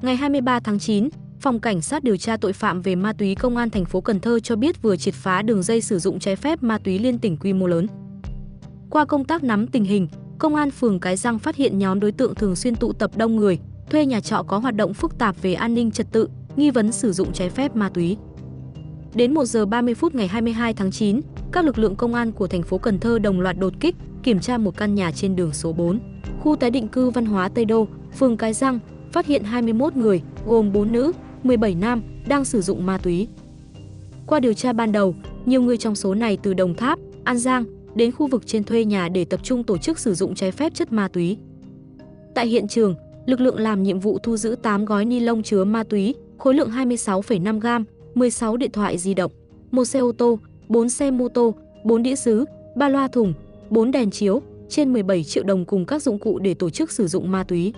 Ngày 23 tháng 9, Phòng Cảnh sát điều tra tội phạm về ma túy Công an thành phố Cần Thơ cho biết vừa triệt phá đường dây sử dụng trái phép ma túy liên tỉnh quy mô lớn. Qua công tác nắm tình hình, Công an phường Cái Răng phát hiện nhóm đối tượng thường xuyên tụ tập đông người, thuê nhà trọ có hoạt động phức tạp về an ninh trật tự, nghi vấn sử dụng trái phép ma túy. Đến 1 giờ 30 phút ngày 22 tháng 9, các lực lượng công an của thành phố Cần Thơ đồng loạt đột kích, kiểm tra một căn nhà trên đường số 4, khu tái định cư văn hóa Tây Đô, phường Cái Răng, phát hiện 21 người, gồm 4 nữ, 17 nam, đang sử dụng ma túy. Qua điều tra ban đầu, nhiều người trong số này từ Đồng Tháp, An Giang đến khu vực trên thuê nhà để tập trung tổ chức sử dụng trái phép chất ma túy. Tại hiện trường, lực lượng làm nhiệm vụ thu giữ 8 gói ni lông chứa ma túy, khối lượng 26,5 gram, 16 điện thoại di động, 1 xe ô tô, 4 xe mô tô, 4 đĩa sứ, 3 loa thùng, 4 đèn chiếu, trên 17 triệu đồng cùng các dụng cụ để tổ chức sử dụng ma túy.